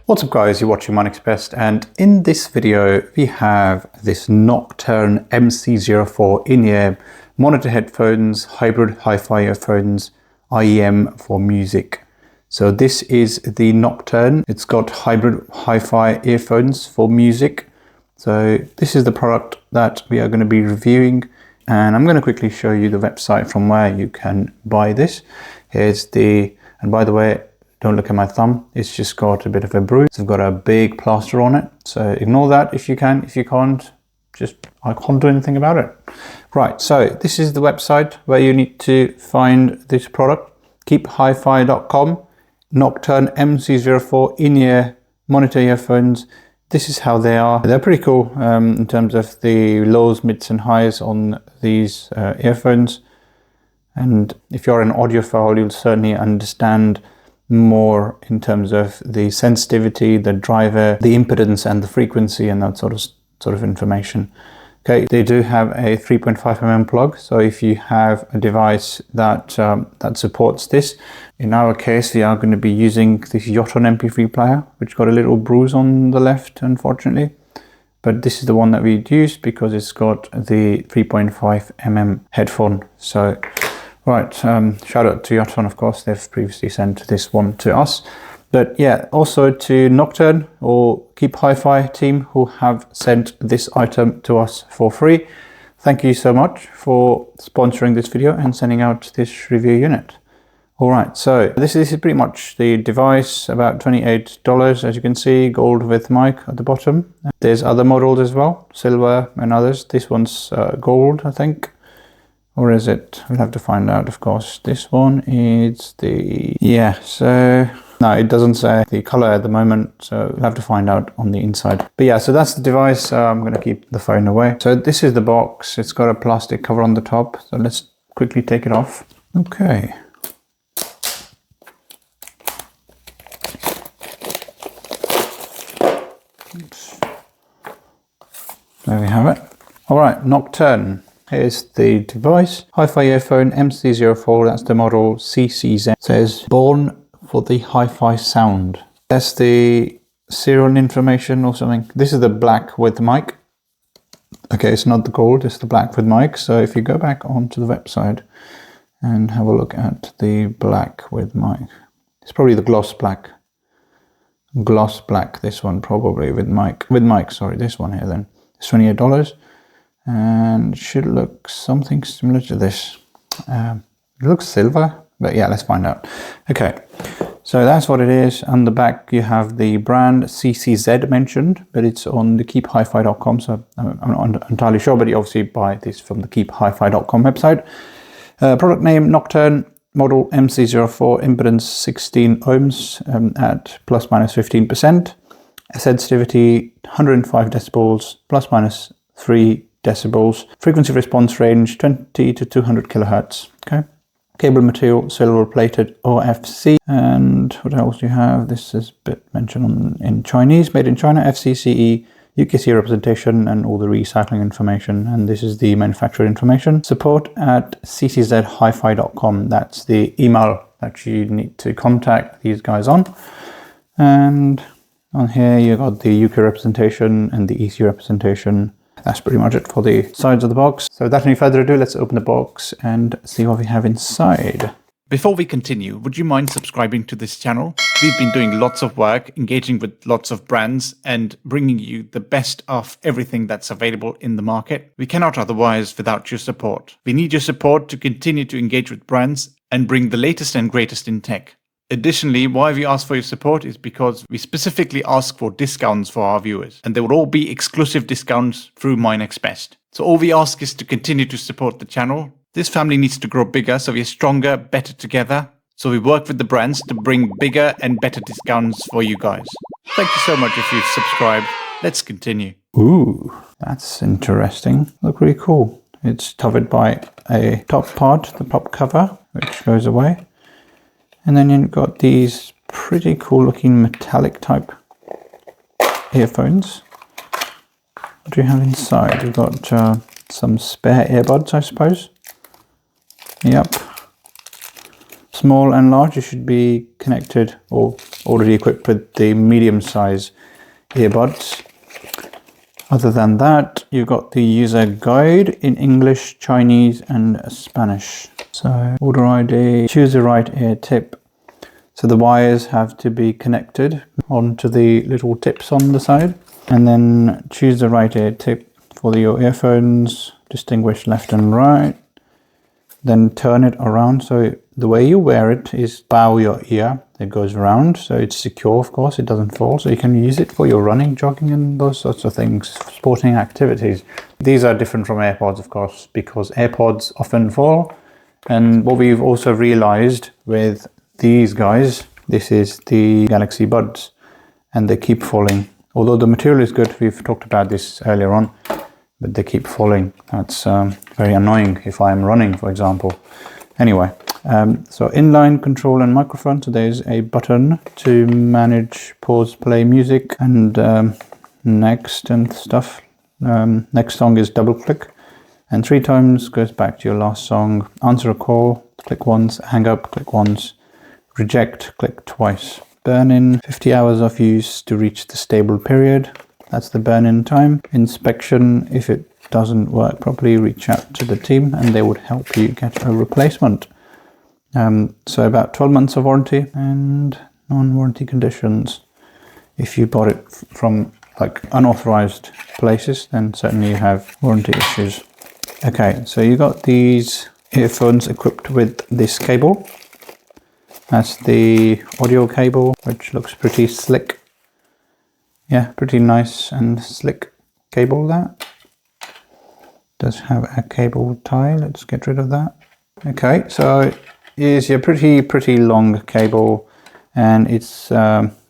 What's up guys, you're watching MyNextBest, and in this video we have this Nocturne MC04 in-ear monitor headphones, hybrid hi-fi earphones, IEM for music. So this is the Nocturne. It's got hybrid hi-fi earphones for music. So this is the product that we are going to be reviewing, and I'm going to quickly show you the website from where you can buy this. Here's the, and by the way, don't look at my thumb, it's just got a bit of a bruise. It's got a big plaster on it, so ignore that if you can. If you can't, just, I can't do anything about it. Right, so this is the website where you need to find this product. keephifi.com, Nocturne MC04 in-ear monitor earphones. This is how they are. They're pretty cool in terms of the lows, mids and highs on these earphones. And if you're an audiophile, you'll certainly understand more in terms of the sensitivity, the driver, the impedance and the frequency and that sort of information. Okay, they do have a 3.5mm plug, so if you have a device that that supports this, in our case we are going to be using this Earphones MP3 player, which got a little bruise on the left unfortunately, but this is the one that we'd use because it's got the 3.5mm headphone. So right, shout out to Earphones, of course, they've previously sent this one to us. But yeah, also to Nocturne or Keep Hi-Fi team who have sent this item to us for free. Thank you so much for sponsoring this video and sending out this review unit. All right, so this is pretty much the device, about $28, as you can see, gold with mic at the bottom. There's other models as well, silver and others. This one's gold, I think. Or is it? We'll have to find out, of course. This one is the... yeah, so... no, it doesn't say the color at the moment, so we'll have to find out on the inside. But yeah, so that's the device. I'm going to keep the phone away. So this is the box. It's got a plastic cover on the top. So let's quickly take it off. Okay. Oops. There we have it. All right, Nocturne. Here's the device. Hi-Fi earphone MC04, that's the model CCZ. It says, born for the hi-fi sound. That's the serial information or something. This is the black with mic. Okay, it's not the gold, it's the black with mic. So if you go back onto the website and have a look at the black with mic. It's probably the gloss black. Gloss black, this one probably with mic. With mic, sorry, this one here then. It's $28. And it should look something similar to this. It looks silver, but yeah, let's find out. Okay, so that's what it is. On the back you have the brand CCZ mentioned, but it's on the keephifi.com, so I'm not entirely sure, but you obviously buy this from the keephifi.com website. Product name Nocturne, model MC04, impedance 16 ohms at plus minus 15%. Sensitivity 105 decibels, plus minus 3 decibels. Frequency response range 20 to 200 kilohertz. Okay. Cable material silver plated OFC. And what else do you have? This is a bit mentioned in Chinese. Made in China, FCCE, UKC representation, and all the recycling information. And this is the manufacturer information. Support at CCZHiFi.com. That's the email that you need to contact these guys on. And on here you got the UK representation and the EC representation. That's pretty much it for the sides of the box. So without any further ado, let's open the box and see what we have inside. Before we continue, would you mind subscribing to this channel? We've been doing lots of work, engaging with lots of brands and bringing you the best of everything that's available in the market. We cannot otherwise without your support. We need your support to continue to engage with brands and bring the latest and greatest in tech. Additionally, why we ask for your support is because we specifically ask for discounts for our viewers, and they will all be exclusive discounts through MyNextBest. So all we ask is to continue to support the channel. This family needs to grow bigger, so we are stronger, better together. So we work with the brands to bring bigger and better discounts for you guys. Thank you so much if you've subscribed. Let's continue. Ooh, that's interesting. Look really cool. It's covered by a top part, the top cover, which goes away. And then you've got these pretty cool looking metallic type earphones. What do you have inside? You've got some spare earbuds, I suppose. Yep. small and large, you should be connected or already equipped with the medium size earbuds. Other than that, you've got the user guide in English, Chinese and Spanish. So order ID, choose the right ear tip. So the wires have to be connected onto the little tips on the side. And then choose the right ear tip for your earphones, distinguish left and right. Then turn it around, so the way you wear it is bow your ear, it goes around, so it's secure, of course, it doesn't fall, so you can use it for your running, jogging and those sorts of things, sporting activities. These are different from AirPods, of course, because AirPods often fall, and what we've also realized with these guys, this is the Galaxy Buds, and they keep falling. Although the material is good, we've talked about this earlier on, but they keep falling. That's very annoying if I'm running, for example. Anyway, so inline control and microphone. So there's a button to manage, pause, play music, and next and stuff. Next song is double click, and 3 times goes back to your last song. Answer a call, click once, hang up, click once, reject, click twice. Burn-in, 50 hours of use to reach the stable period. That's the burn-in time. Inspection, if it doesn't work properly, reach out to the team and they would help you get a replacement. So about 12 months of warranty and non-warranty conditions. If you bought it from like unauthorized places, then certainly you have warranty issues. Okay, so you got these earphones equipped with this cable. That's the audio cable, which looks pretty slick. Yeah, pretty nice and slick cable that. Does have a cable tie, let's get rid of that. Okay, so here's your pretty long cable, and it's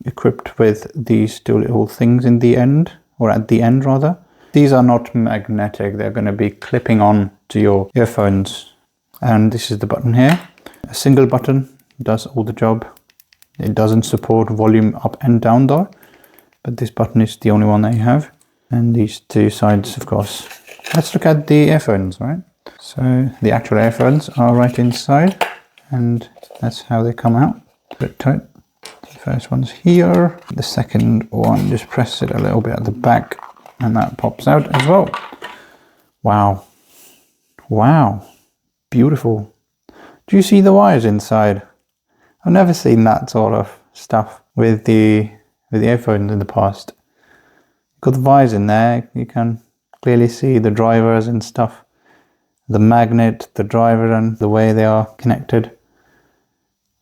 equipped with these 2 little things in the end, or at the end rather. These are not magnetic, they're going to be clipping on to your earphones. And this is the button here. A single button does all the job. It doesn't support volume up and down though, but this button is the only one that you have. And these 2 sides, of course. Let's look at the earphones, right? So the actual earphones are right inside, and that's how they come out. Bit tight. The first one's here. The second one, just press it a little bit at the back, and that pops out as well. Wow. Wow. Beautiful. Do you see the wires inside? I've never seen that sort of stuff with the earphones in the past. You've got the wires in there, you can clearly see the drivers and stuff. The magnet, the driver, and the way they are connected.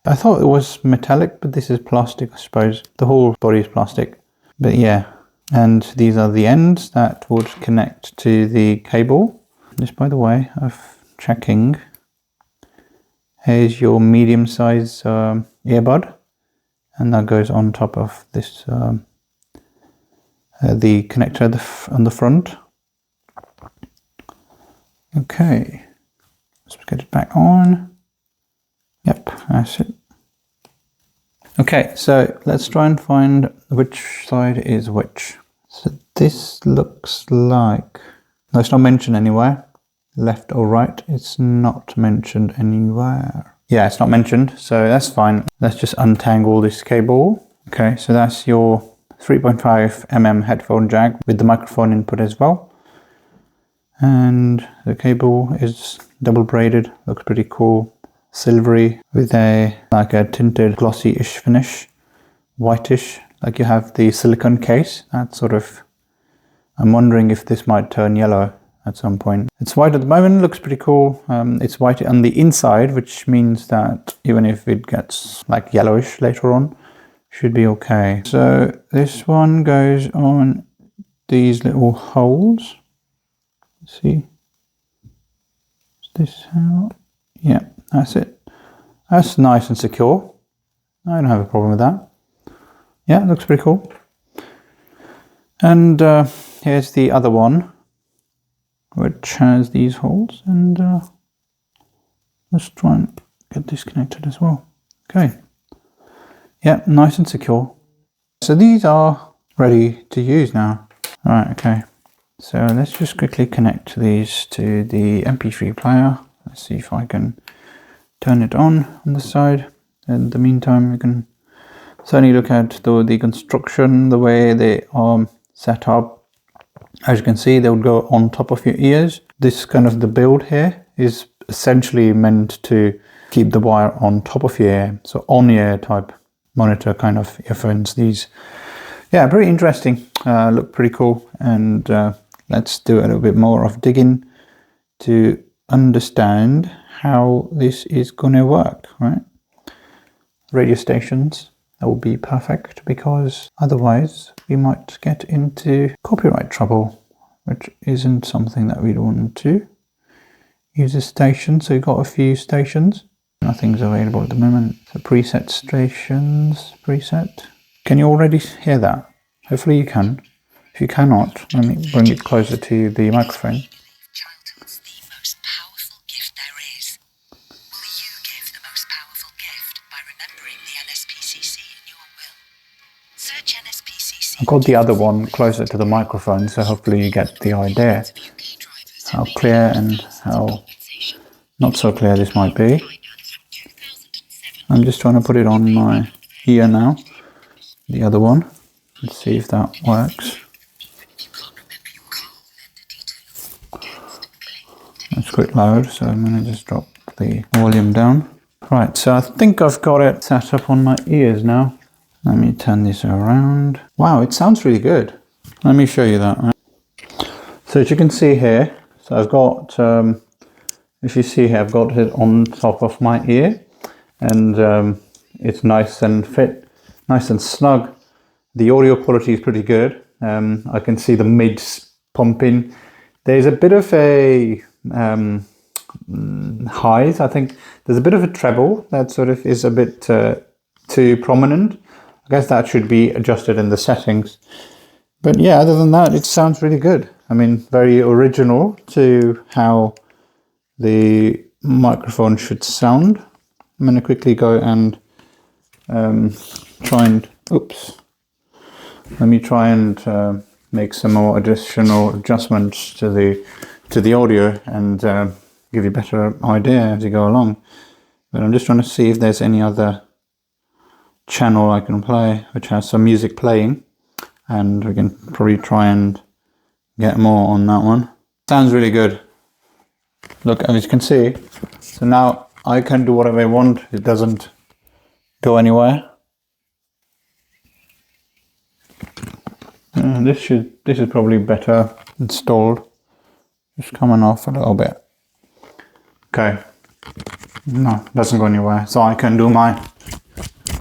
I thought it was metallic, but this is plastic, I suppose. The whole body is plastic. But yeah, and these are the ends that would connect to the cable. Just by the way of checking, here's your medium size earbud, and that goes on top of this the connector on the front. Okay, let's get it back on. Yep, that's it. Okay, so let's try and find which side is which. So this looks like, no, it's not mentioned anywhere. Left or right, it's not mentioned anywhere. Yeah, it's not mentioned, so that's fine. Let's just untangle this cable. Okay, so that's your 3.5mm headphone jack with the microphone input as well. And the cable is double braided, looks pretty cool. Silvery with a like a tinted glossy-ish finish. Whitish, like you have the silicone case. That sort of, I'm wondering if this might turn yellow at some point. It's white at the moment, looks pretty cool. It's white on the inside, which means that even if it gets like yellowish later on, should be okay. So this one goes on these little holes. Let's see. Is this how? Yeah, that's it. That's nice and secure. I don't have a problem with that. Yeah, it looks pretty cool. And here's the other one, which has these holes, and let's try and get this connected as well. Okay. Yeah, nice and secure. So these are ready to use now. Right, okay. So let's just quickly connect these to the MP3 player. Let's see if I can turn it on the side. In the meantime, you can certainly look at the construction, the way they are set up. As you can see, they would go on top of your ears. This kind of the build here is essentially meant to keep the wire on top of your ear. So on-ear type monitor kind of earphones. These, yeah, pretty interesting. Look pretty cool. And let's do a little bit more of digging to understand how this is gonna work, right? Radio stations, that will be perfect, because otherwise we might get into copyright trouble, which isn't something that we'd want to. Use a station, so you've got a few stations. Nothing's available at the moment. So preset stations, preset. Can you already hear that? Hopefully you can. If you cannot, let me bring it closer to the microphone. Childhood's the most powerful gift there is. Will you give the most powerful gift by remembering the NSPCC in your will? Search NSPCC. I've got the other one closer to the microphone, so hopefully you get the idea how clear and how not so clear this might be. I'm just trying to put it on my ear now, the other one. Let's see if that works. It's quite loud, so I'm going to just drop the volume down. Right, so I think I've got it set up on my ears now. Let me turn this around. Wow, it sounds really good. Let me show you that. So as you can see here, so I've got, if you see here, I've got it on top of my ear, and it's nice and nice and snug. The audio quality is pretty good. I can see the mids pumping. There's a bit of a highs. I think there's a bit of a treble that sort of is a bit too prominent. I guess that should be adjusted in the settings. But yeah, other than that, it sounds really good. I mean, very original to how the microphone should sound. I'm going to quickly go and try and, let me try and make some more additional adjustments to the audio and give you a better idea as you go along. But I'm just trying to see if there's any other channel I can play which has some music playing, and we can probably try and get more on that one. Sounds really good. Look, as you can see, so now I can do whatever I want. It doesn't go anywhere. This is probably better installed. Just coming off a little bit. Okay. No, it doesn't go anywhere. So I can do my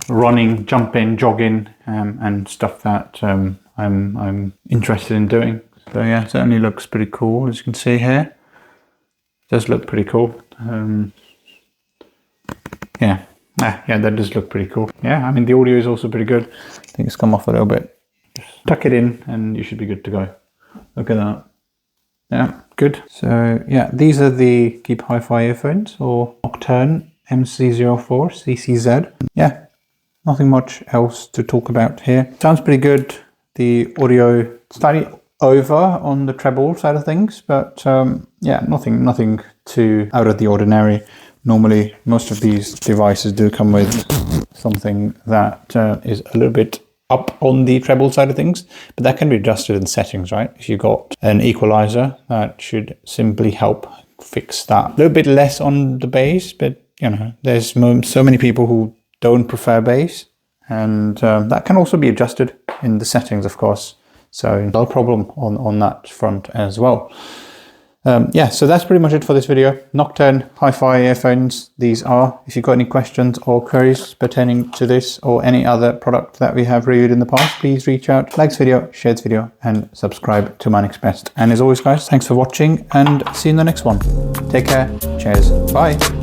running, jumping, jogging, and stuff that I'm interested in doing. So yeah, it certainly looks pretty cool, as you can see here. It does look pretty cool. Yeah, that does look pretty cool. Yeah, I mean the audio is also pretty good. I think it's come off a little bit. Just tuck it in and you should be good to go. Look at that. Yeah, good. So yeah, these are the Keep Hi-Fi earphones, or Nocturne MC04 CCZ. Yeah, nothing much else to talk about here. Sounds pretty good. The audio slightly over on the treble side of things, but yeah, nothing too out of the ordinary. Normally, most of these devices do come with something that is a little bit up on the treble side of things, but that can be adjusted in settings, right? If you've got an equalizer, that should simply help fix that. A little bit less on the bass, but you know, there's so many people who don't prefer bass, and that can also be adjusted in the settings, of course. So no problem on that front as well. Yeah, so that's pretty much it for this video. Nocturne Hi-Fi earphones, these are. If you've got any questions or queries pertaining to this or any other product that we have reviewed in the past, please reach out, like this video, share this video, and subscribe to MyNextBest. And as always, guys, thanks for watching, and see you in the next one. Take care. Cheers. Bye.